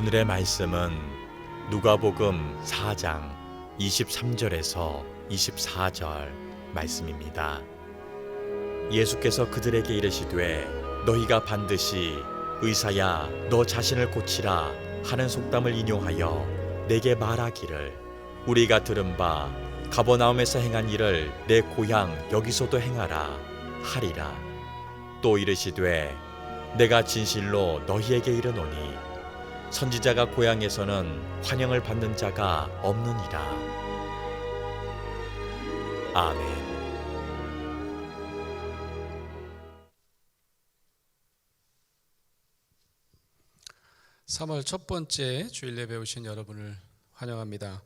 오늘의 말씀은 누가복음 4장 23절에서 24절 말씀입니다. 예수께서 그들에게 이르시되 너희가 반드시 의사야 너 자신을 고치라 하는 속담을 인용하여 내게 말하기를 우리가 들은 바 가버나움에서 행한 일을 내 고향 여기서도 행하라 하리라. 또 이르시되 내가 진실로 너희에게 이르노니 선지자가 고향에서는 환영을 받는 자가 없느니라. 아멘. 3월 첫 번째 주일 예배 오신 여러분을 환영합니다.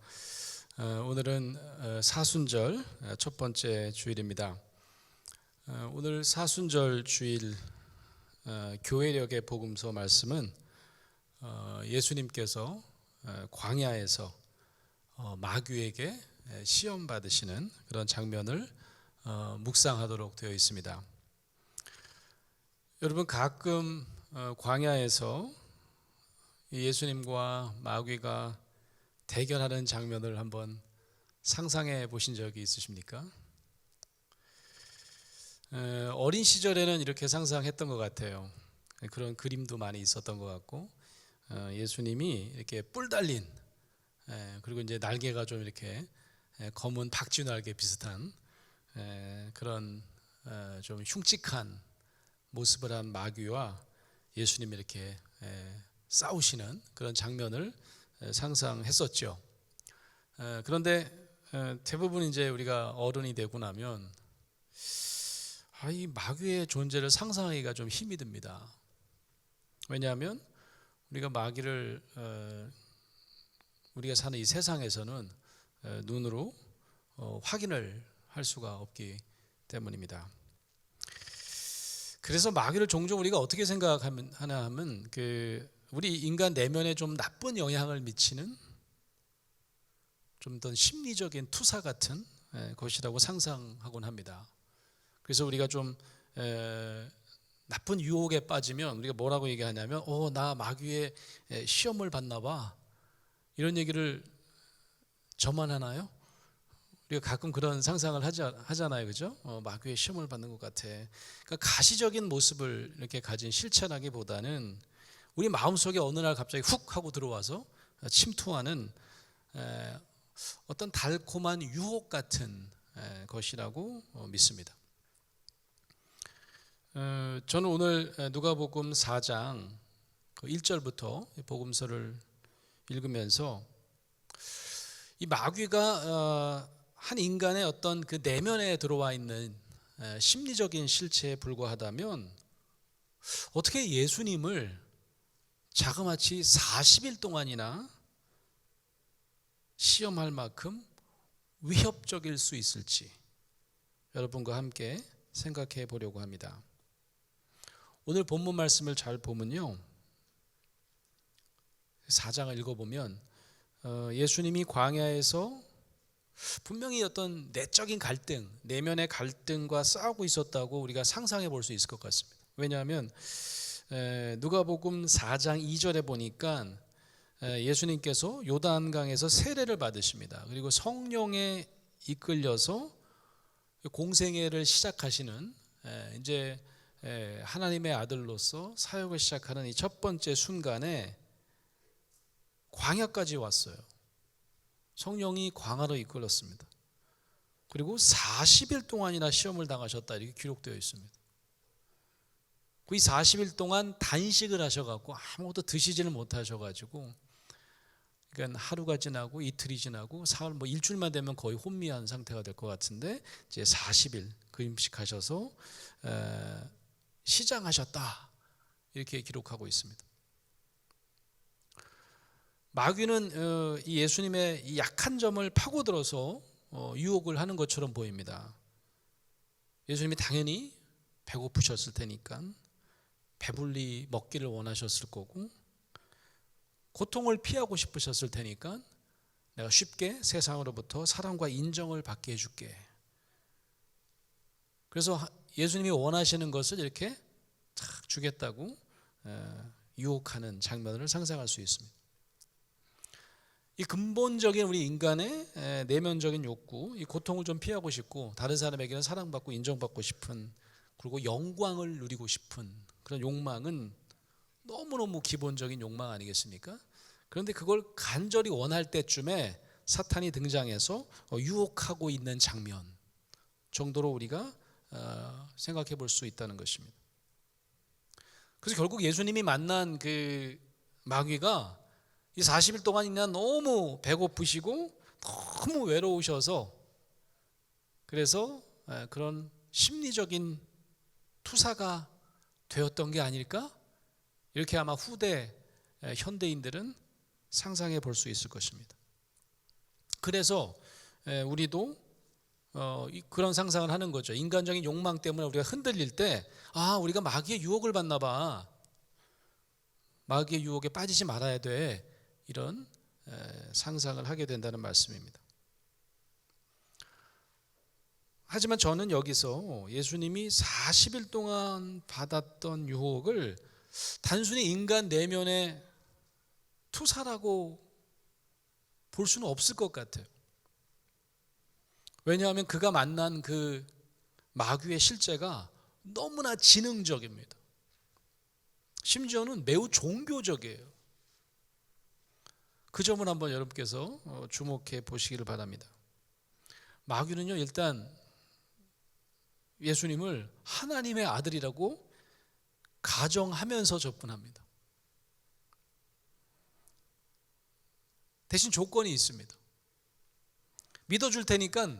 오늘은 사순절 첫 번째 주일입니다. 오늘 사순절 주일 교회력의 복음서 말씀은 예수님께서 광야에서 마귀에게 시험 받으시는 그런 장면을 묵상하도록 되어 있습니다. 여러분 가끔 광야에서 예수님과 마귀가 대결하는 장면을 한번 상상해 보신 적이 있으십니까? 어린 시절에는 이렇게 상상했던 것 같아요. 그런 그림도 많이 있었던 것 같고, 예수님이 이렇게 뿔 달린, 그리고 이제 날개가 좀 이렇게 검은 박쥐 날개 비슷한 그런 좀 흉측한 모습을 한 마귀와 예수님이 이렇게 싸우시는 그런 장면을 상상했었죠. 그런데 대부분 이제 우리가 어른이 되고 나면 이 마귀의 존재를 상상하기가 좀 힘이 듭니다. 왜냐하면 우리가 마귀를 우리가 사는 이 세상에서는 눈으로 확인을 할 수가 없기 때문입니다. 그래서 마귀를 종종 우리가 어떻게 생각하나 하면 우리 인간 내면에 좀 나쁜 영향을 미치는 좀 더 심리적인 투사 같은 것이라고 상상하곤 합니다. 그래서 우리가 좀 나쁜 유혹에 빠지면 우리가 뭐라고 얘기하냐면 나 마귀의 시험을 받나 봐, 이런 얘기를 저만 하나요? 우리가 가끔 그런 상상을 하잖아요, 그죠? 마귀의 시험을 받는 것 같아. 그러니까 가시적인 모습을 이렇게 가진 실체라기보다는 우리 마음속에 어느 날 갑자기 훅 하고 들어와서 침투하는 어떤 달콤한 유혹 같은 것이라고 믿습니다. 저는 오늘 누가복음 4장 1절부터 복음서를 읽으면서 이 마귀가 한 인간의 어떤 그 내면에 들어와 있는 심리적인 실체에 불과하다면 어떻게 예수님을 자그마치 40일 동안이나 시험할 만큼 위협적일 수 있을지 여러분과 함께 생각해 보려고 합니다. 오늘 본문 말씀을 잘 보면요, 4장을 읽어보면 예수님이 광야에서 분명히 어떤 내적인 갈등, 내면의 갈등과 싸우고 있었다고 우리가 상상해 볼 수 있을 것 같습니다. 왜냐하면 누가복음 4장 2절에 보니까 예수님께서 요단강에서 세례를 받으십니다. 그리고 성령에 이끌려서 공생애를 시작하시는 이제 하나님의 아들로서 사역을 시작하는 이 첫 번째 순간에 광야까지 왔어요. 성령이 광야로 이끌었습니다. 그리고 40일 동안이나 시험을 당하셨다, 이렇게 기록되어 있습니다. 그 40일 동안 단식을 하셔갖고 아무것도 드시지를 못하셔가지고, 그러니까 하루가 지나고 이틀이 지나고 사흘, 일주일만 되면 거의 혼미한 상태가 될 것 같은데 이제 40일 금식하셔서 시장하셨다, 이렇게 기록하고 있습니다. 마귀는 이 예수님의 이 약한 점을 파고들어서 유혹을 하는 것처럼 보입니다. 예수님이 당연히 배고프셨을 테니까 배불리 먹기를 원하셨을 거고, 고통을 피하고 싶으셨을 테니까 내가 쉽게 세상으로부터 사랑과 인정을 받게 해줄게. 그래서 예수님이 원하시는 것을 이렇게 탁 주겠다고 유혹하는 장면을 상상할 수 있습니다. 이 근본적인 우리 인간의 내면적인 욕구, 이 고통을 좀 피하고 싶고 다른 사람에게는 사랑받고 인정받고 싶은, 그리고 영광을 누리고 싶은 그런 욕망은 너무너무 기본적인 욕망 아니겠습니까? 그런데 그걸 간절히 원할 때쯤에 사탄이 등장해서 유혹하고 있는 장면 정도로 우리가 생각해 볼 수 있다는 것입니다. 그래서 결국 예수님이 만난 그 마귀가 이 40일 동안이나 너무 배고프시고 너무 외로우셔서 그래서 그런 심리적인 투사가 되었던 게 아닐까? 이렇게 아마 후대 현대인들은 상상해 볼 수 있을 것입니다. 그래서 우리도 그런 상상을 하는 거죠. 인간적인 욕망 때문에 우리가 흔들릴 때 우리가 마귀의 유혹을 받나 봐. 마귀의 유혹에 빠지지 말아야 돼. 이런 상상을 하게 된다는 말씀입니다. 하지만 저는 여기서 예수님이 40일 동안 받았던 유혹을 단순히 인간 내면의 투사라고 볼 수는 없을 것 같아요. 왜냐하면 그가 만난 그 마귀의 실제가 너무나 지능적입니다. 심지어는 매우 종교적이에요. 그 점을 한번 여러분께서 주목해 보시기를 바랍니다. 마귀는요, 일단 예수님을 하나님의 아들이라고 가정하면서 접근합니다. 대신 조건이 있습니다. 믿어줄 테니까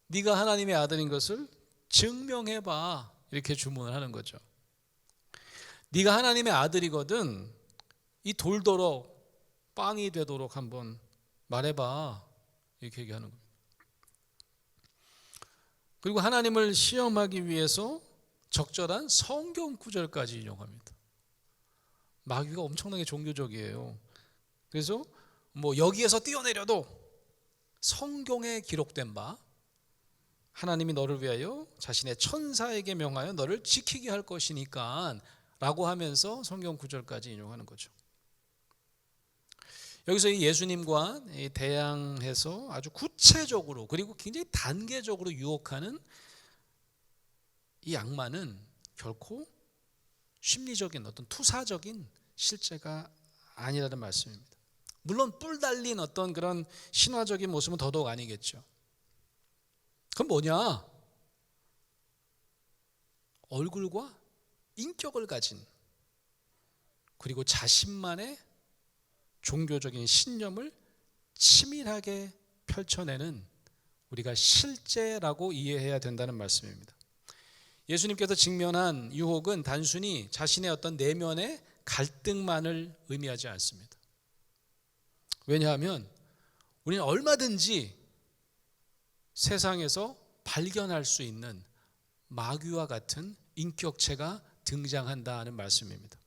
네가 하나님의 아들인 것을 증명해봐, 이렇게 주문을 하는 거죠. 네가 하나님의 아들이거든 이 돌도록 빵이 되도록 한번 말해봐, 이렇게 얘기하는 겁니다. 그리고 하나님을 시험하기 위해서 적절한 성경 구절까지 인용합니다. 마귀가 엄청나게 종교적이에요. 그래서 여기에서 뛰어내려도 성경에 기록된 바 하나님이 너를 위하여 자신의 천사에게 명하여 너를 지키게 할 것이니까 라고 하면서 성경 구절까지 인용하는 거죠. 여기서 이 예수님과 대항해서 아주 구체적으로 그리고 굉장히 단계적으로 유혹하는 이 악마는 결코 심리적인 어떤 투사적인 실제가 아니라는 말씀입니다. 물론 뿔 달린 어떤 그런 신화적인 모습은 더더욱 아니겠죠. 그건 뭐냐? 얼굴과 인격을 가진, 그리고 자신만의 종교적인 신념을 치밀하게 펼쳐내는 우리가 실제라고 이해해야 된다는 말씀입니다. 예수님께서 직면한 유혹은 단순히 자신의 어떤 내면의 갈등만을 의미하지 않습니다. 왜냐하면 우리는 얼마든지 세상에서 발견할 수 있는 마귀와 같은 인격체가 등장한다는 말씀입니다.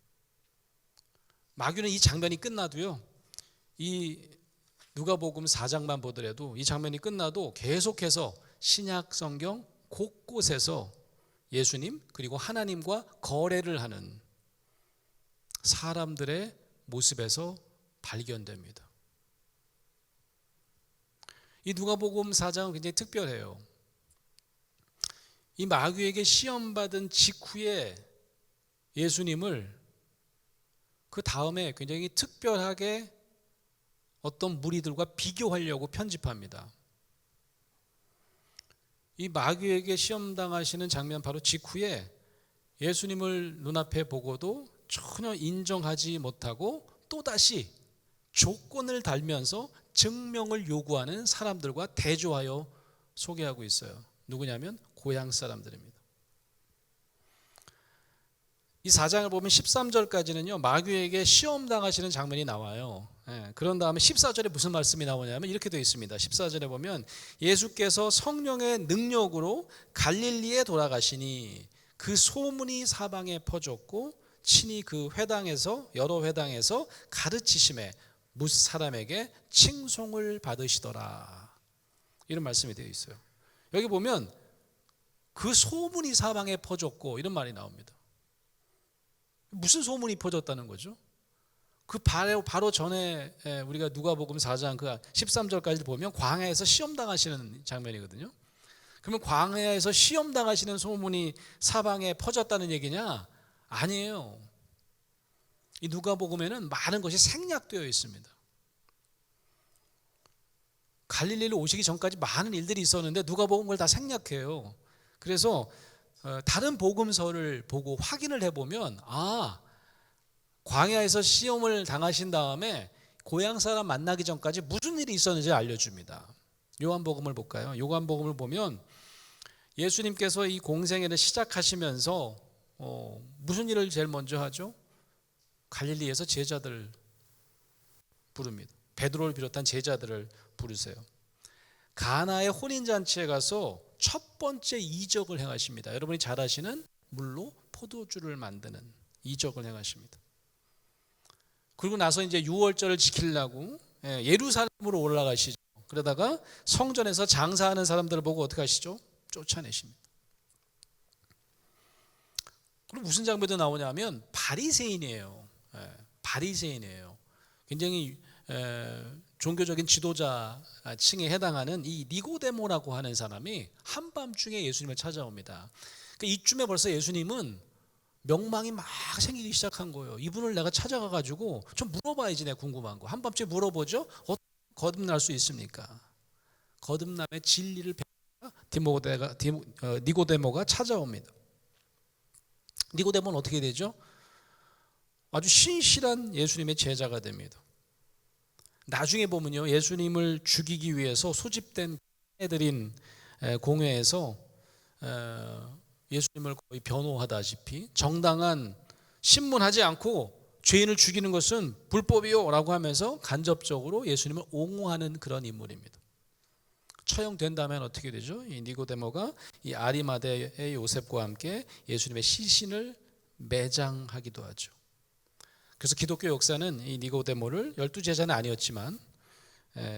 마귀는 이 장면이 끝나도요, 이 누가복음 4장만 보더라도 이 장면이 끝나도 계속해서 신약 성경 곳곳에서 예수님 그리고 하나님과 거래를 하는 사람들의 모습에서 발견됩니다. 이 누가복음 4장은 굉장히 특별해요. 이 마귀에게 시험받은 직후에 예수님을 그 다음에 굉장히 특별하게 어떤 무리들과 비교하려고 편집합니다. 이 마귀에게 시험당하시는 장면 바로 직후에 예수님을 눈앞에 보고도 전혀 인정하지 못하고 또다시 조건을 달면서 증명을 요구하는 사람들과 대조하여 소개하고 있어요. 누구냐면 고향 사람들입니다. 이 4장을 보면 13절까지는요 마귀에게 시험당하시는 장면이 나와요. 그런 다음에 14절에 무슨 말씀이 나오냐면 이렇게 되어 있습니다. 14절에 보면 예수께서 성령의 능력으로 갈릴리에 돌아가시니 그 소문이 사방에 퍼졌고 친히 그 회당에서 여러 회당에서 가르치심에 뭇 사람에게 칭송을 받으시더라, 이런 말씀이 되어 있어요. 여기 보면 그 소문이 사방에 퍼졌고 이런 말이 나옵니다. 무슨 소문이 퍼졌다는 거죠? 그 바로 전에 우리가 누가복음 4장 그 13절까지 보면 광야에서 시험 당하시는 장면이거든요. 그러면 광야에서 시험 당하시는 소문이 사방에 퍼졌다는 얘기냐? 아니에요. 이 누가복음에는 많은 것이 생략되어 있습니다. 갈릴리로 오시기 전까지 많은 일들이 있었는데 누가복음 그걸 다 생략해요. 그래서 다른 복음서를 보고 확인을 해보면 광야에서 시험을 당하신 다음에 고향 사람 만나기 전까지 무슨 일이 있었는지 알려줍니다. 요한복음을 볼까요? 요한복음을 보면 예수님께서 이 공생애를 시작하시면서 무슨 일을 제일 먼저 하죠? 갈릴리에서 제자들을 부릅니다. 베드로를 비롯한 제자들을 부르세요. 가나의 혼인잔치에 가서 첫 번째 이적을 행하십니다. 여러분이 잘 아시는 물로 포도주를 만드는 이적을 행하십니다. 그리고 나서 이제 유월절을 지키려고 예루살렘으로 올라가시죠. 그러다가 성전에서 장사하는 사람들을 보고 어떻게 하시죠? 쫓아내십니다. 그리고 무슨 장면도 나오냐면 바리새인이에요. 바리새인이에요. 굉장히 종교적인 지도자층에 해당하는 이 니고데모라고 하는 사람이 한밤중에 예수님을 찾아옵니다. 그러니까 이쯤에 벌써 예수님은 명망이 막 생기기 시작한 거예요. 이분을 내가 찾아가 가지고 좀 물어봐야지, 내가 궁금한 거. 한밤중에 물어보죠. 거듭날 수 있습니까? 거듭남의 진리를 니고데모가 찾아옵니다. 니고데모는 어떻게 되죠? 아주 신실한 예수님의 제자가 됩니다. 나중에 보면요, 예수님을 죽이기 위해서 소집된 애들인 공회에서 예수님을 거의 변호하다시피 정당한 신문하지 않고 죄인을 죽이는 것은 불법이요 라고 하면서 간접적으로 예수님을 옹호하는 그런 인물입니다. 처형된다면 어떻게 되죠? 이 니고데모가 이 아리마대의 요셉과 함께 예수님의 시신을 매장하기도 하죠. 그래서 기독교 역사는 이 니고데모를 12제자는 아니었지만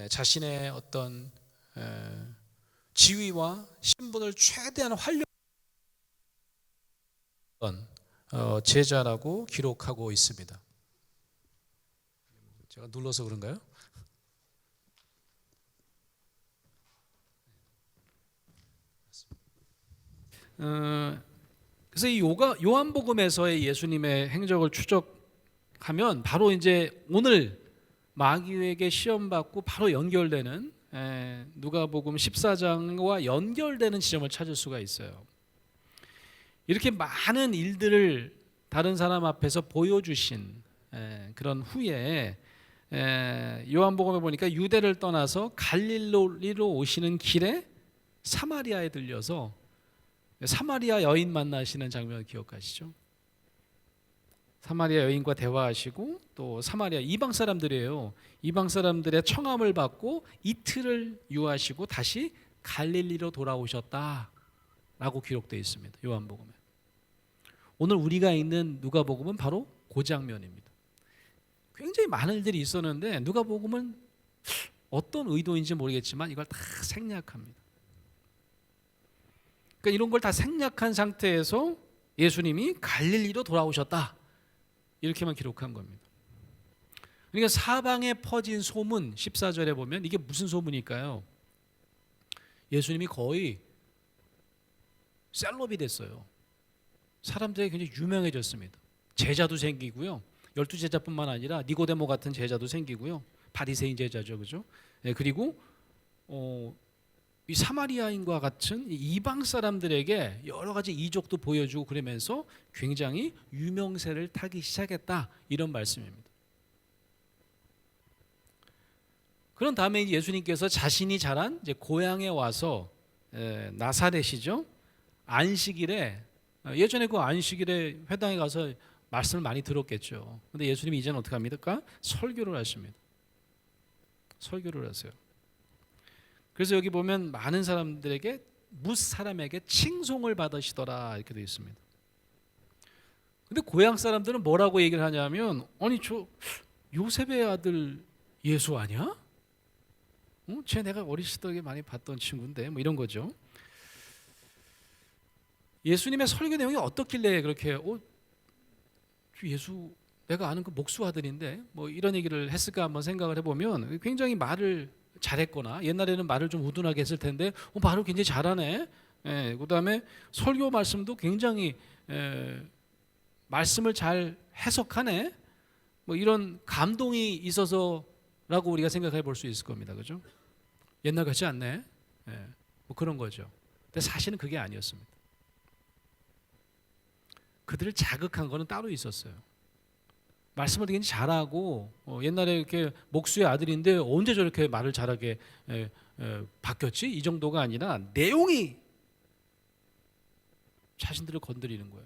자신의 어떤 지위와 신분을 최대한 활용한 제자라고 기록하고 있습니다. 제가 눌러서 그런가요? 그래서 이 요한복음에서의 예수님의 행적을 추적하면 바로 이제 오늘 마귀에게 시험받고 바로 연결되는 누가복음 14장과 연결되는 지점을 찾을 수가 있어요. 이렇게 많은 일들을 다른 사람 앞에서 보여주신 그런 후에 요한복음에 보니까 유대를 떠나서 갈릴리로 오시는 길에 사마리아에 들려서 사마리아 여인 만나시는 장면을 기억하시죠? 사마리아 여인과 대화하시고 또 사마리아 이방 사람들이에요. 이방 사람들의 청함을 받고 이틀을 유하시고 다시 갈릴리로 돌아오셨다라고 기록되어 있습니다. 요한복음에. 오늘 우리가 읽는 누가복음은 바로 그 장면입니다. 굉장히 많은 일들이 있었는데 누가복음은 어떤 의도인지 모르겠지만 이걸 다 생략합니다. 그러니까 이런 걸 다 생략한 상태에서 예수님이 갈릴리로 돌아오셨다 이렇게만 기록한 겁니다. 그러니까 사방에 퍼진 소문 14절에 보면 이게 무슨 소문일까요? 예수님이 거의 셀럽이 됐어요. 사람들에게 굉장히 유명해졌습니다. 제자도 생기고요. 12제자뿐만 아니라 니고데모 같은 제자도 생기고요. 바리새인 제자죠, 그죠? 그리고 이 사마리아인과 같은 이방 사람들에게 여러 가지 이적도 보여주고 그러면서 굉장히 유명세를 타기 시작했다 이런 말씀입니다. 그런 다음에 예수님께서 자신이 자란 이제 고향에 와서 나사렛이죠. 안식일에 예전에 그 안식일에 회당에 가서 말씀을 많이 들었겠죠. 근데 예수님이 이제는 어떻게 합니까? 설교를 하십니다. 설교를 하세요. 그래서 여기 보면 많은 사람들에게 뭇 사람에게 칭송을 받으시더라 이렇게 되어 있습니다. 근데 고향 사람들은 뭐라고 얘기를 하냐면 아니 저 요셉의 아들 예수 아니야? 쟤 내가 어리실 때 많이 봤던 친구인데 뭐 이런 거죠. 예수님의 설교 내용이 어떻길래 그렇게 예수 내가 아는 그 목수 아들인데 뭐 이런 얘기를 했을까 한번 생각을 해보면 굉장히 말을 잘했거나 옛날에는 말을 좀 우둔하게 했을 텐데 말을 굉장히 잘하네. 예, 그다음에 설교 말씀도 굉장히 말씀을 잘 해석하네. 뭐 이런 감동이 있어서라고 우리가 생각해 볼 수 있을 겁니다. 그죠? 옛날 같지 않네. 예, 뭐 그런 거죠. 근데 사실은 그게 아니었습니다. 그들을 자극한 거는 따로 있었어요. 말씀을 굉장히 잘하고 옛날에 이렇게 목수의 아들인데 언제 저렇게 말을 잘하게 바뀌었지? 이 정도가 아니라 내용이 자신들을 건드리는 거예요.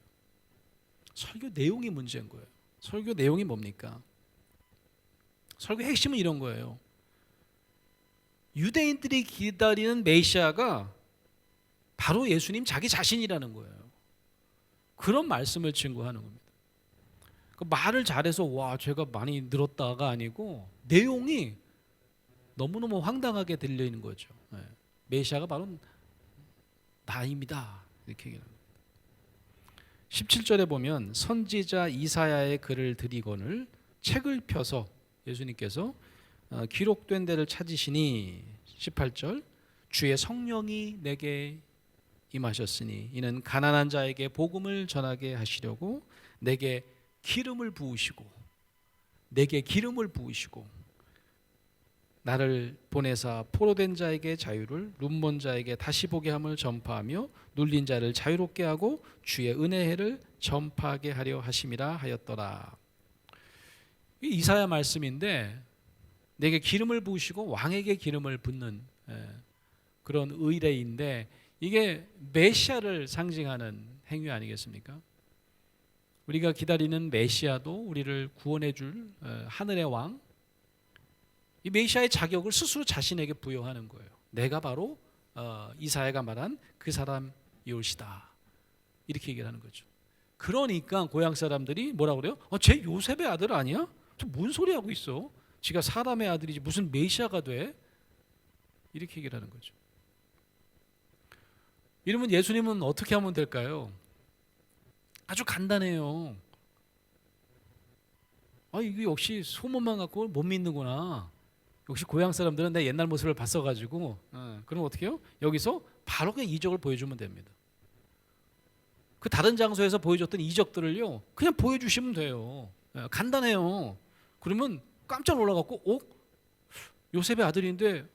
설교 내용이 문제인 거예요. 설교 내용이 뭡니까? 설교 핵심은 이런 거예요. 유대인들이 기다리는 메시아가 바로 예수님 자기 자신이라는 거예요. 그런 말씀을 증거하는 겁니다. 그 말을 잘해서 와 제가 많이 늘었다가 아니고 내용이 너무너무 황당하게 들리는 거죠. 메시아가 바로 나입니다. 이렇게 얘기합니다. 17절에 보면 선지자 이사야의 글을 드리거늘 책을 펴서 예수님께서 기록된 데를 찾으시니 18절 주의 성령이 내게 임하셨으니 이는 가난한 자에게 복음을 전하게 하시려고 내게 기름을 부으시고 나를 보내사 포로된 자에게 자유를 눈먼 자에게 다시 보게 함을 전파하며 눌린 자를 자유롭게 하고 주의 은혜를 전파하게 하려 하심이라 하였더라. 이사야 말씀인데 내게 기름을 부으시고 왕에게 기름을 붓는 그런 의례인데 이게 메시아를 상징하는 행위 아니겠습니까? 우리가 기다리는 메시아도 우리를 구원해 줄 하늘의 왕, 이 메시아의 자격을 스스로 자신에게 부여하는 거예요. 내가 바로 이사야가 말한 그 사람이올시다. 이렇게 얘기를 하는 거죠. 그러니까 고향 사람들이 뭐라고 그래요? 쟤 요셉의 아들 아니야? 저 뭔 소리 하고 있어? 지가 사람의 아들이지 무슨 메시아가 돼? 이렇게 얘기를 하는 거죠. 이러면 예수님은 어떻게 하면 될까요? 아주 간단해요. 이게 역시 소문만 갖고 못 믿는구나. 역시 고향 사람들은 내 옛날 모습을 봤어가지고 그럼 어떻게 해요? 여기서 바로 그냥 이적을 보여주면 됩니다. 그 다른 장소에서 보여줬던 이적들을요 그냥 보여주시면 돼요. 간단해요. 그러면 깜짝 놀라갖고 요셉의 아들인데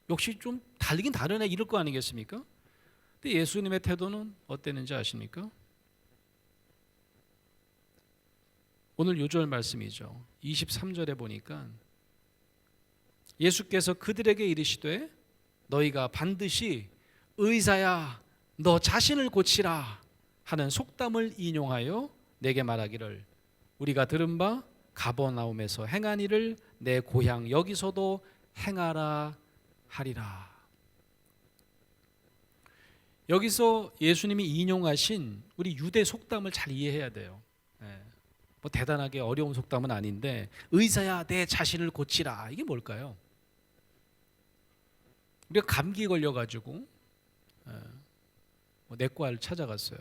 역시 좀 다르긴 다르네 이럴 거 아니겠습니까? 근데 예수님의 태도는 어땠는지 아십니까? 오늘 요절 말씀이죠. 23절에 보니까 예수께서 그들에게 이르시되 너희가 반드시 의사야 너 자신을 고치라 하는 속담을 인용하여 내게 말하기를 우리가 들은 바 가버나움에서 행한 일을 내 고향 여기서도 행하라 하리라. 여기서 예수님이 인용하신 우리 유대 속담을 잘 이해해야 돼요. 뭐 대단하게 어려운 속담은 아닌데 의사야 내 자신을 고치라 이게 뭘까요? 우리가 감기 걸려가지고 내과를 찾아갔어요.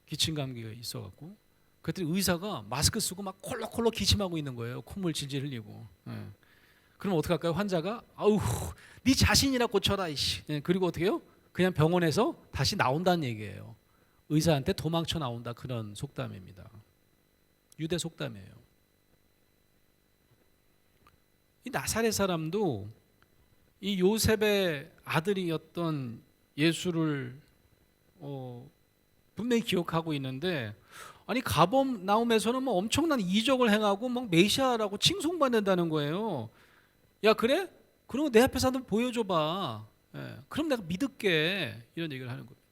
기침 감기가 있어갖고 그랬더니 의사가 마스크 쓰고 막 콜록콜록 기침하고 있는 거예요. 콧물 질질 흘리고. 그럼 어떡할까요? 환자가 아우 네 자신이나 고쳐라 이씨. 그리고 어떻게 해요? 그냥 병원에서 다시 나온다는 얘기예요. 의사한테 도망쳐 나온다 그런 속담입니다. 유대 속담이에요. 이 나사렛 사람도 이 요셉의 아들이었던 예수를 분명히 기억하고 있는데 아니 가버나움에서는 뭐 엄청난 이적을 행하고 막 메시아라고 칭송받는다는 거예요. 야 그래? 그러면 내 앞에서 한번 보여줘봐. 그럼 내가 믿을게. 이런 얘기를 하는 겁니다.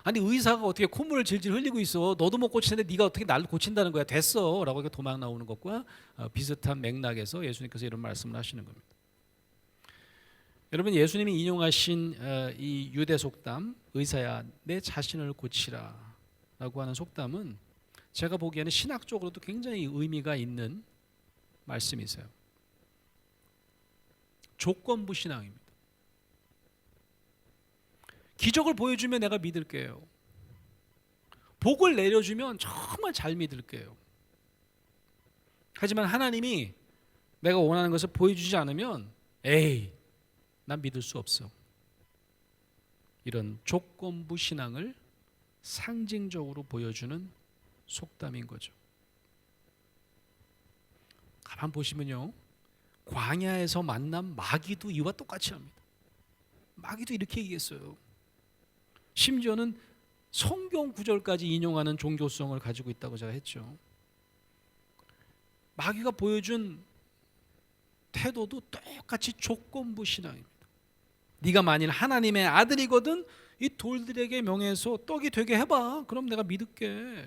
아니 의사가 어떻게 콧물을 질질 흘리고 있어. 너도 못 고치는데 네가 어떻게 나를 고친다는 거야. 됐어. 라고 도망 나오는 것과 비슷한 맥락에서 예수님께서 이런 말씀을 하시는 겁니다. 여러분 예수님이 인용하신 이 유대 속담 의사야 내 자신을 고치라 라고 하는 속담은 제가 보기에는 신학적으로도 굉장히 의미가 있는 말씀이세요. 조건부 신앙입니다. 기적을 보여주면 내가 믿을게요. 복을 내려주면 정말 잘 믿을게요. 하지만 하나님이 내가 원하는 것을 보여주지 않으면 에이, 난 믿을 수 없어. 이런 조건부 신앙을 상징적으로 보여주는 속담인 거죠. 가만 보시면요, 광야에서 만난 마귀도 이와 똑같이 합니다. 마귀도 이렇게 얘기했어요. 심지어는 성경 구절까지 인용하는 종교성을 가지고 있다고 제가 했죠. 마귀가 보여준 태도도 똑같이 조건부 신앙입니다. 네가 만일 하나님의 아들이거든 이 돌들에게 명해서 떡이 되게 해봐. 그럼 내가 믿을게.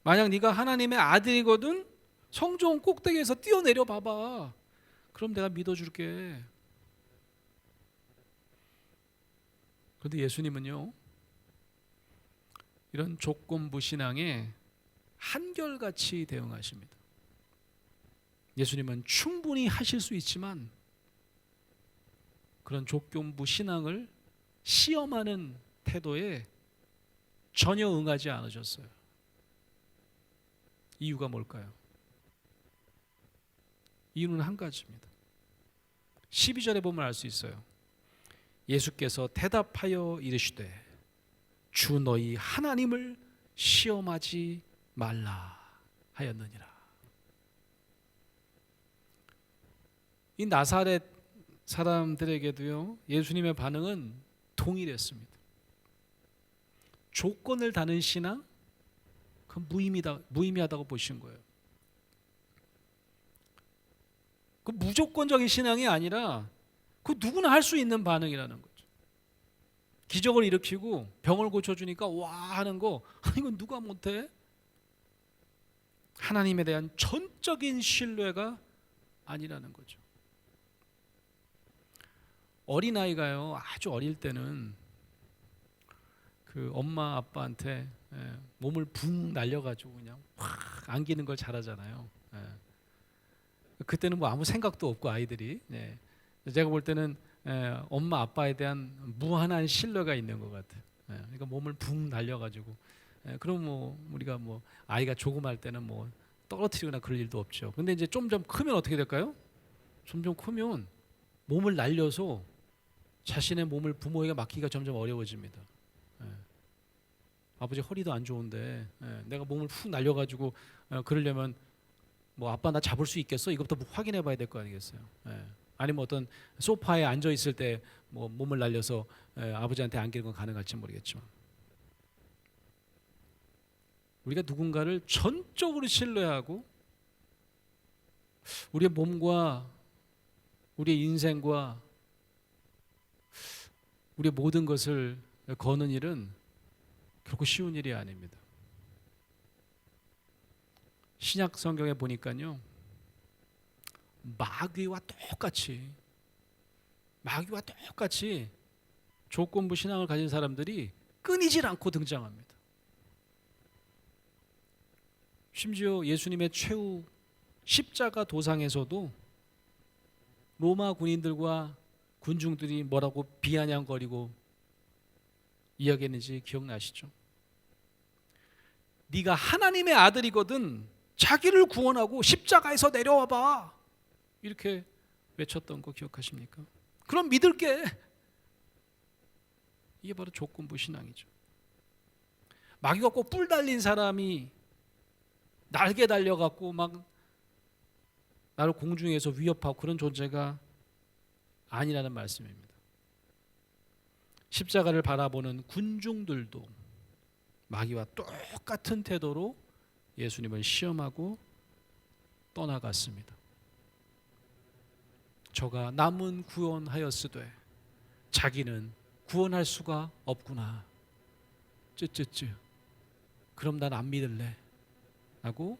만약 네가 하나님의 아들이거든 성전 꼭대기에서 뛰어내려 봐봐. 그럼 내가 믿어줄게. 그런데 예수님은요, 이런 조건부 신앙에 한결같이 대응하십니다. 예수님은 충분히 하실 수 있지만 그런 조건부 신앙을 시험하는 태도에 전혀 응하지 않으셨어요. 이유가 뭘까요? 이유는 한 가지입니다. 12절에 보면 알 수 있어요. 예수께서 대답하여 이르시되 주 너희 하나님을 시험하지 말라 하였느니라. 이 나사렛 사람들에게도요, 예수님의 반응은 동일했습니다. 조건을 다는 신앙, 그건 무의미하다고 보신 거예요. 그 무조건적인 신앙이 아니라 그 누구나 할 수 있는 반응이라는 거죠. 기적을 일으키고 병을 고쳐주니까 와 하는 거, 이건 누가 못해? 하나님에 대한 전적인 신뢰가 아니라는 거죠. 어린아이가요, 아주 어릴 때는 그 엄마 아빠한테 몸을 붕 날려가지고 그냥 확 안기는 걸 잘하잖아요. 그때는 뭐 아무 생각도 없고 아이들이, 제가 볼 때는 엄마 아빠에 대한 무한한 신뢰가 있는 것 같아요. 그러니까 몸을 붕 날려가지고, 그럼 뭐 우리가 뭐 아이가 조그마할 때는 뭐 떨어뜨리거나 그럴 일도 없죠. 근데 이제 점점 크면 어떻게 될까요? 점점 크면 몸을 날려서 자신의 몸을 부모에게 맡기기가 점점 어려워집니다. 아버지 허리도 안 좋은데 내가 몸을 푹 날려가지고 그러려면 뭐 아빠 나 잡을 수 있겠어? 이것부터 확인해 봐야 될 거 아니겠어요? 아니면 어떤 소파에 앉아 있을 때 뭐 몸을 날려서 아버지한테 안기는 건 가능할지 모르겠지만, 우리가 누군가를 전적으로 신뢰하고 우리의 몸과 우리의 인생과 우리의 모든 것을 거는 일은 결코 쉬운 일이 아닙니다. 신약 성경에 보니까요, 마귀와 똑같이 조건부 신앙을 가진 사람들이 끊이질 않고 등장합니다. 심지어 예수님의 최후 십자가 도상에서도 로마 군인들과 군중들이 뭐라고 비아냥거리고 이야기했는지 기억나시죠? 네가 하나님의 아들이거든 자기를 구원하고 십자가에서 내려와 봐, 이렇게 외쳤던 거 기억하십니까? 그럼 믿을게. 이게 바로 조건부 신앙이죠. 마귀가 꼭 뿔 달린 사람이 날개 달려갖고 막 나를 공중에서 위협하고 그런 존재가 아니라는 말씀입니다. 십자가를 바라보는 군중들도 마귀와 똑같은 태도로 예수님을 시험하고 떠나갔습니다. 저가 남은 구원하였으되 자기는 구원할 수가 없구나. 그럼 난 안 믿을래 하고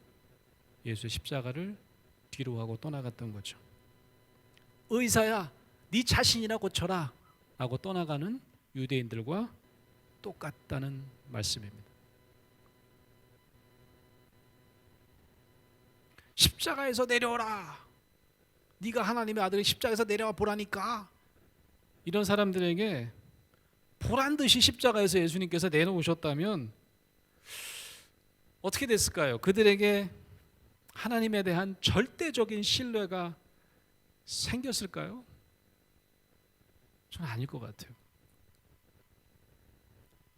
예수의 십자가를 뒤로 하고 떠나갔던 거죠. 의사야, 네 자신이나 고쳐라 하고 떠나가는 유대인들과 똑같다는 말씀입니다. 십자가에서 내려오라, 네가 하나님의 아들이 십자가에서 내려와 보라니까. 이런 사람들에게 보란 듯이 십자가에서 예수님께서 내려오셨다면 어떻게 됐을까요? 그들에게 하나님에 대한 절대적인 신뢰가 생겼을까요? 저는 아닐 것 같아요.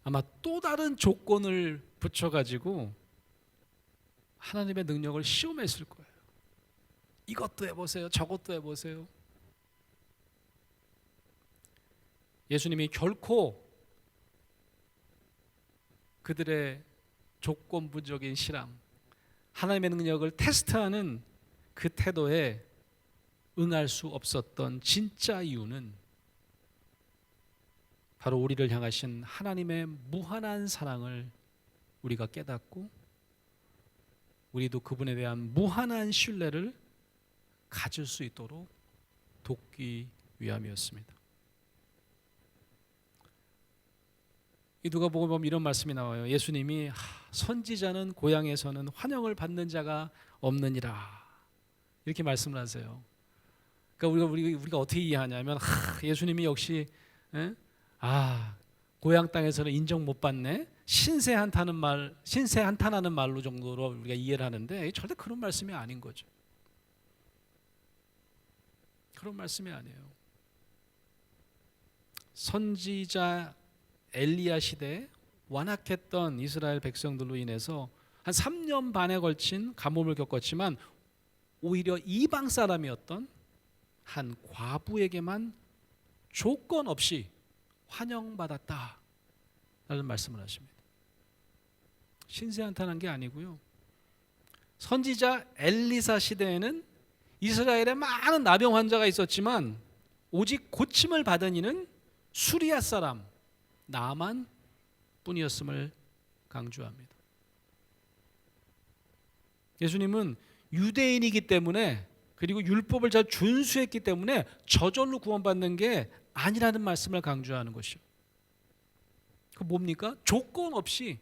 아마 또 다른 조건을 붙여가지고 하나님의 능력을 시험했을 거예요. 이것도 해보세요, 저것도 해보세요. 예수님이 결코 그들의 조건부적인 실험, 하나님의 능력을 테스트하는 그 태도에 응할 수 없었던 진짜 이유는 바로 우리를 향하신 하나님의 무한한 사랑을 우리가 깨닫고 우리도 그분에 대한 무한한 신뢰를 가질 수 있도록 돕기 위함이었습니다. 이 누가복음에 보면 이런 말씀이 나와요. 예수님이 선지자는 고향에서는 환영을 받는 자가 없느니라 이렇게 말씀을 하세요. 그러니까 우리가 어떻게 이해하냐면 예수님이 역시 고향 땅에서는 인정 못 받네. 신세 한탄하는 말로 정도로 우리가 이해를 하는데 절대 그런 말씀이 아닌 거죠. 그런 말씀이 아니에요. 선지자 엘리야 시대에 완악했던 이스라엘 백성들로 인해서 한 3년 반에 걸친 가뭄을 겪었지만 오히려 이방 사람이었던 한 과부에게만 조건 없이 환영받았다 라는 말씀을 하십니다. 신세한탄한 게 아니고요. 선지자 엘리사 시대에는 이스라엘에 많은 나병 환자가 있었지만 오직 고침을 받은 이는 수리아 사람 나만 뿐이었음을 강조합니다. 예수님은 유대인이기 때문에 그리고 율법을 잘 준수했기 때문에 저절로 구원받는 게 아니라는 말씀을 강조하는 것이요. 그 뭡니까? 조건 없이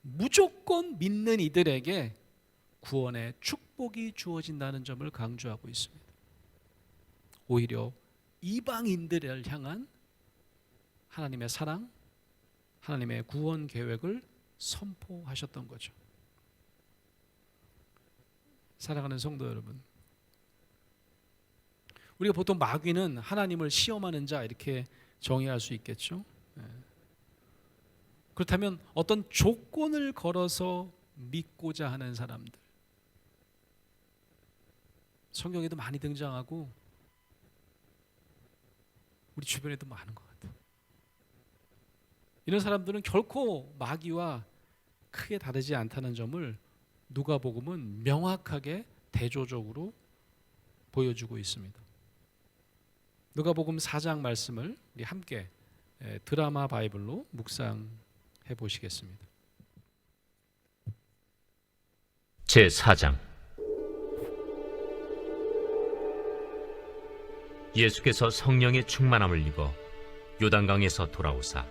무조건 믿는 이들에게 구원의 축복이 주어진다는 점을 강조하고 있습니다. 오히려 이방인들을 향한 하나님의 사랑, 하나님의 구원 계획을 선포하셨던 거죠. 사랑하는 성도 여러분, 우리가 보통 마귀는 하나님을 시험하는 자 이렇게 정의할 수 있겠죠. 그렇다면 어떤 조건을 걸어서 믿고자 하는 사람들, 성경에도 많이 등장하고 우리 주변에도 많은 것 같아요. 이런 사람들은 결코 마귀와 크게 다르지 않다는 점을 누가복음은 명확하게 대조적으로 보여주고 있습니다. 누가복음 4장 말씀을 우리 함께 드라마 바이블로 묵상해 보시겠습니다. 제4장. 예수께서 성령의 충만함을 입어 요단강에서 돌아오사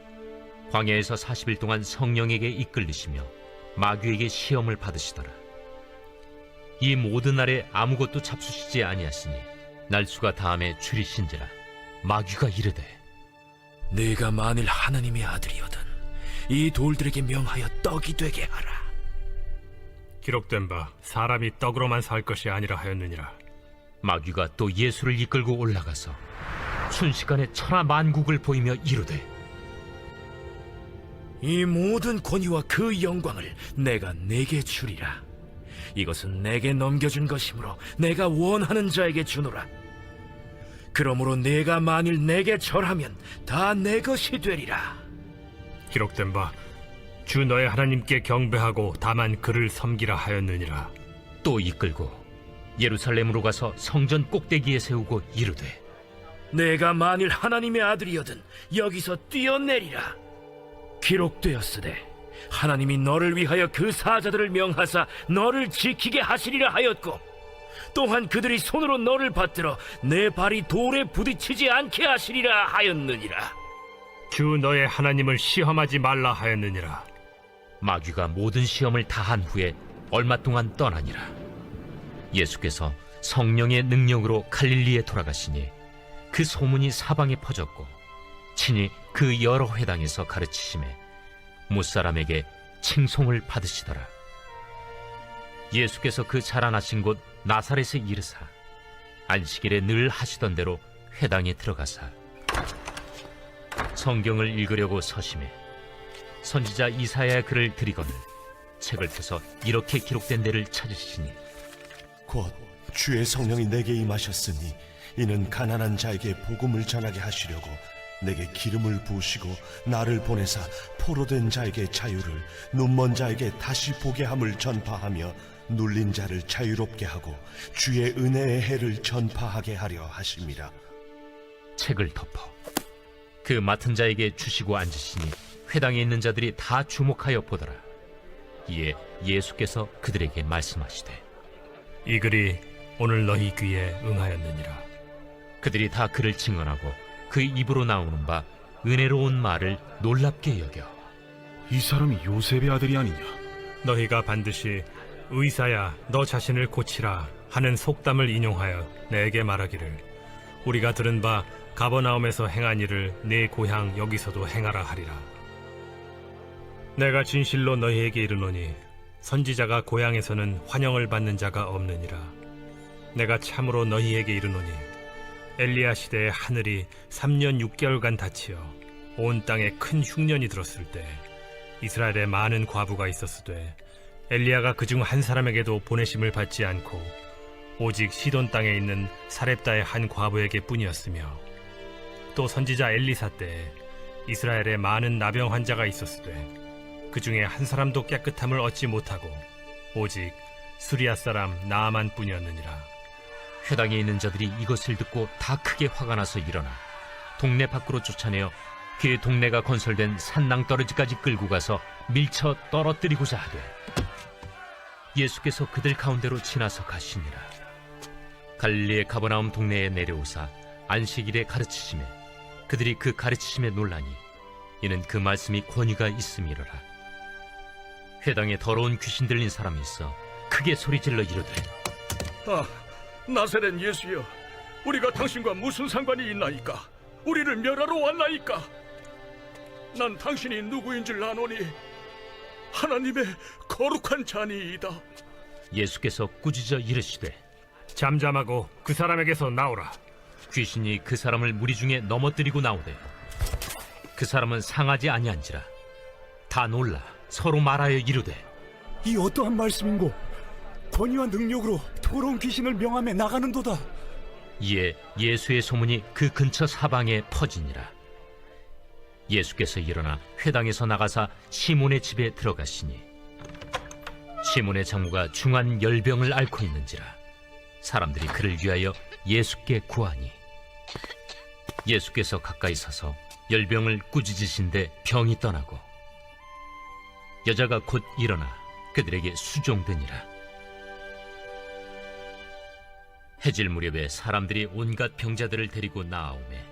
광야에서 40일 동안 성령에게 이끌리시며 마귀에게 시험을 받으시더라. 이 모든 날에 아무것도 잡수시지 아니하시니 날수가 다함에 줄이신지라. 마귀가 이르되 네가 만일 하나님의 아들이거든 이 돌들에게 명하여 떡이 되게 하라. 기록된 바 사람이 떡으로만 살 것이 아니라 하였느니라. 마귀가 또 예수를 이끌고 올라가서 순식간에 천하 만국을 보이며 이르되 이 모든 권위와 그 영광을 내가 네게 주리라. 이것은 내게 넘겨준 것이므로 내가 원하는 자에게 주노라. 그러므로 네가 만일 내게 절하면 다 내 것이 되리라. 기록된 바 주 너의 하나님께 경배하고 다만 그를 섬기라 하였느니라. 또 이끌고 예루살렘으로 가서 성전 꼭대기에 세우고 이르되 내가 만일 하나님의 아들이거든 여기서 뛰어내리라. 기록되었으되 하나님이 너를 위하여 그 사자들을 명하사 너를 지키게 하시리라 하였고 또한 그들이 손으로 너를 받들어 내 발이 돌에 부딪히지 않게 하시리라 하였느니라. 주 너의 하나님을 시험하지 말라 하였느니라. 마귀가 모든 시험을 다한 후에 얼마 동안 떠나니라. 예수께서 성령의 능력으로 갈릴리에 돌아가시니 그 소문이 사방에 퍼졌고 친히 그 여러 회당에서 가르치심에 무사람에게 칭송을 받으시더라. 예수께서 그 자라나신 곳 나사렛에 이르사 안식일에 늘 하시던 대로 회당에 들어가사 성경을 읽으려고 서심해 선지자 이사야의 글을 들이거늘 책을 펴서 이렇게 기록된 데를 찾으시니 곧 주의 성령이 내게 임하셨으니 이는 가난한 자에게 복음을 전하게 하시려고 내게 기름을 부으시고 나를 보내사 포로된 자에게 자유를 눈먼 자에게 다시 보게 함을 전파하며 눌린 자를 자유롭게 하고 주의 은혜의 해를 전파하게 하려 하심이라. 책을 덮어 그 맡은 자에게 주시고 앉으시니 회당에 있는 자들이 다 주목하여 보더라. 이에 예수께서 그들에게 말씀하시되 이 글이 오늘 너희 귀에 응하였느니라. 그들이 다 그를 증언하고 그 입으로 나오는 바 은혜로운 말을 놀랍게 여겨 이 사람이 요셉의 아들이 아니냐? 너희가 반드시 의사야 너 자신을 고치라 하는 속담을 인용하여 내게 말하기를 우리가 들은 바 가버나움에서 행한 일을 네 고향 여기서도 행하라 하리라. 내가 진실로 너희에게 이르노니 선지자가 고향에서는 환영을 받는 자가 없느니라. 내가 참으로 너희에게 이르노니 엘리야 시대에 하늘이 3년 6개월간 닫히어 온 땅에 큰 흉년이 들었을 때 이스라엘에 많은 과부가 있었으되 엘리야가 그중 한 사람에게도 보내심을 받지 않고 오직 시돈 땅에 있는 사렙다의 한 과부에게 뿐이었으며 또 선지자 엘리사 때에 이스라엘에 많은 나병 환자가 있었으되 그 중에 한 사람도 깨끗함을 얻지 못하고 오직 수리아 사람 나아만 뿐이었느니라. 회당에 있는 자들이 이것을 듣고 다 크게 화가 나서 일어나 동네 밖으로 쫓아내어 그 동네가 건설된 산낭떠러지까지 끌고 가서 밀쳐 떨어뜨리고자 하되 예수께서 그들 가운데로 지나서 가시니라. 갈릴리의 가버나움 동네에 내려오사 안식일에 가르치시매 그들이 그 가르치심에 놀라니 이는 그 말씀이 권위가 있음이로라. 회당에 더러운 귀신 들린 사람이 있어 크게 소리질러 이르되 나사렛 예수여, 우리가 당신과 무슨 상관이 있나이까? 우리를 멸하러 왔나이까? 난 당신이 누구인 줄 아노니 하나님의 거룩한 자니이다. 예수께서 꾸짖어 이르시되 잠잠하고 그 사람에게서 나오라. 귀신이 그 사람을 무리 중에 넘어뜨리고 나오되 그 사람은 상하지 아니한지라. 다 놀라 서로 말하여 이르되 이 어떠한 말씀인고 권위와 능력으로 더러운 귀신을 명함에 나가는도다. 이에 예수의 소문이 그 근처 사방에 퍼지니라. 예수께서 일어나 회당에서 나가사 시몬의 집에 들어가시니 시몬의 장모가 중한 열병을 앓고 있는지라. 사람들이 그를 위하여 예수께 구하니 예수께서 가까이 서서 열병을 꾸짖으신데 병이 떠나고 여자가 곧 일어나 그들에게 수종되니라. 해질 무렵에 사람들이 온갖 병자들을 데리고 나아오매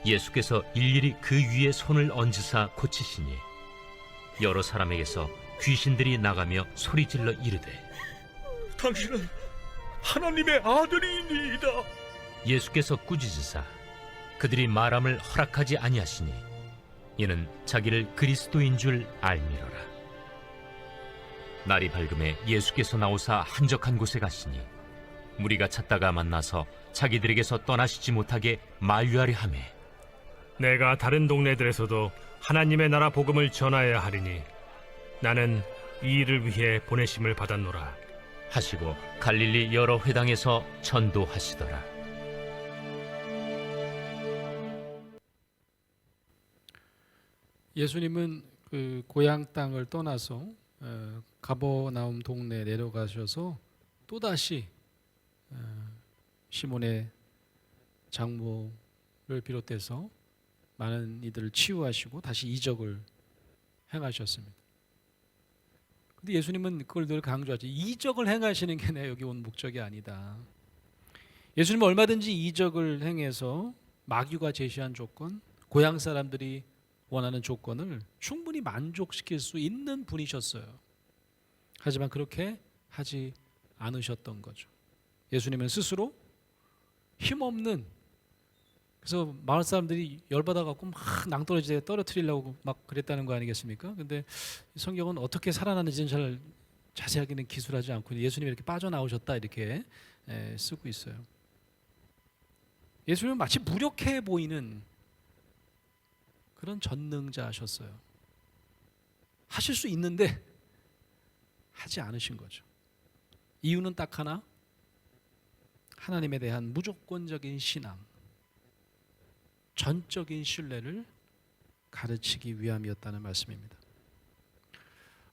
예수께서 일일이 그 위에 손을 얹으사 고치시니 여러 사람에게서 귀신들이 나가며 소리질러 이르되 당신은 하나님의 아들이니이다. 예수께서 꾸짖으사 그들이 말함을 허락하지 아니하시니 이는 자기를 그리스도인 줄 알미로라. 날이 밝음에 예수께서 나오사 한적한 곳에 가시니 무리가 찾다가 만나서 자기들에게서 떠나시지 못하게 만류하려 하매 내가 다른 동네들에서도 하나님의 나라 복음을 전하여야 하리니 나는 이 일을 위해 보내심을 받았노라 하시고 갈릴리 여러 회당에서 전도하시더라. 예수님은 그 고향 땅을 떠나서 가버나움 동네에 내려가셔서 또다시 시몬의 장모를 비롯해서 많은 이들을 치유하시고 다시 이적을 행하셨습니다. 근데 예수님은 그걸 늘 강조하죠. 이적을 행하시는 게 내 여기 온 목적이 아니다. 예수님은 얼마든지 이적을 행해서 마귀가 제시한 조건, 고향 사람들이 원하는 조건을 충분히 만족시킬 수 있는 분이셨어요. 하지만 그렇게 하지 않으셨던 거죠. 예수님은 스스로 힘없는, 그래서 마을 사람들이 열받아갖고 막 낭떠러지에 떨어뜨리려고 막 그랬다는 거 아니겠습니까? 근데 성경은 어떻게 살아나는지는 잘 자세하게는 기술하지 않고 예수님이 이렇게 빠져나오셨다 이렇게 쓰고 있어요. 예수님은 마치 무력해 보이는 그런 전능자셨어요. 하실 수 있는데 하지 않으신 거죠. 이유는 딱 하나, 하나님에 대한 무조건적인 신앙, 전적인 신뢰를 가르치기 위함이었다는 말씀입니다.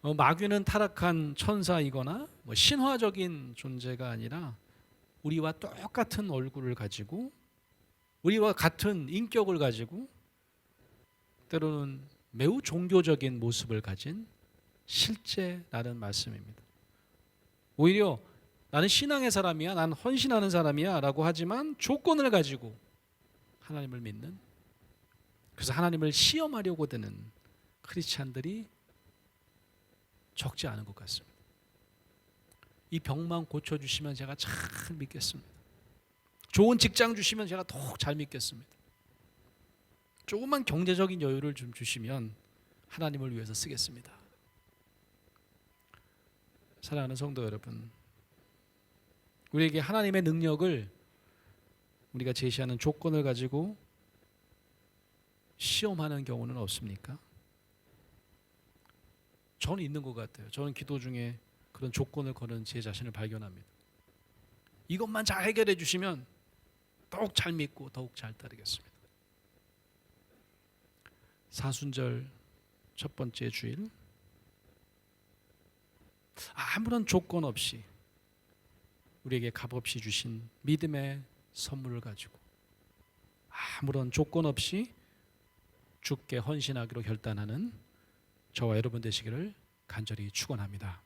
마귀는 타락한 천사이거나 신화적인 존재가 아니라 우리와 똑같은 얼굴을 가지고 우리와 같은 인격을 가지고 때로는 매우 종교적인 모습을 가진 실제라는 말씀입니다. 오히려 나는 신앙의 사람이야, 난 헌신하는 사람이야 라고 하지만 조건을 가지고 하나님을 믿는, 그래서 하나님을 시험하려고 드는 크리스찬들이 적지 않은 것 같습니다. 이 병만 고쳐주시면 제가 잘 믿겠습니다. 좋은 직장 주시면 제가 더욱 잘 믿겠습니다. 조금만 경제적인 여유를 좀 주시면 하나님을 위해서 쓰겠습니다. 사랑하는 성도 여러분, 우리에게 하나님의 능력을 우리가 제시하는 조건을 가지고 시험하는 경우는 없습니까? 저는 있는 것 같아요. 저는 기도 중에 그런 조건을 거는 제 자신을 발견합니다. 이것만 잘 해결해 주시면 더욱 잘 믿고 더욱 잘 따르겠습니다. 사순절 첫 번째 주일, 아무런 조건 없이 우리에게 값없이 주신 믿음의 선물을 가지고 아무런 조건 없이 주께 헌신하기로 결단하는 저와 여러분 되시기를 간절히 축원합니다.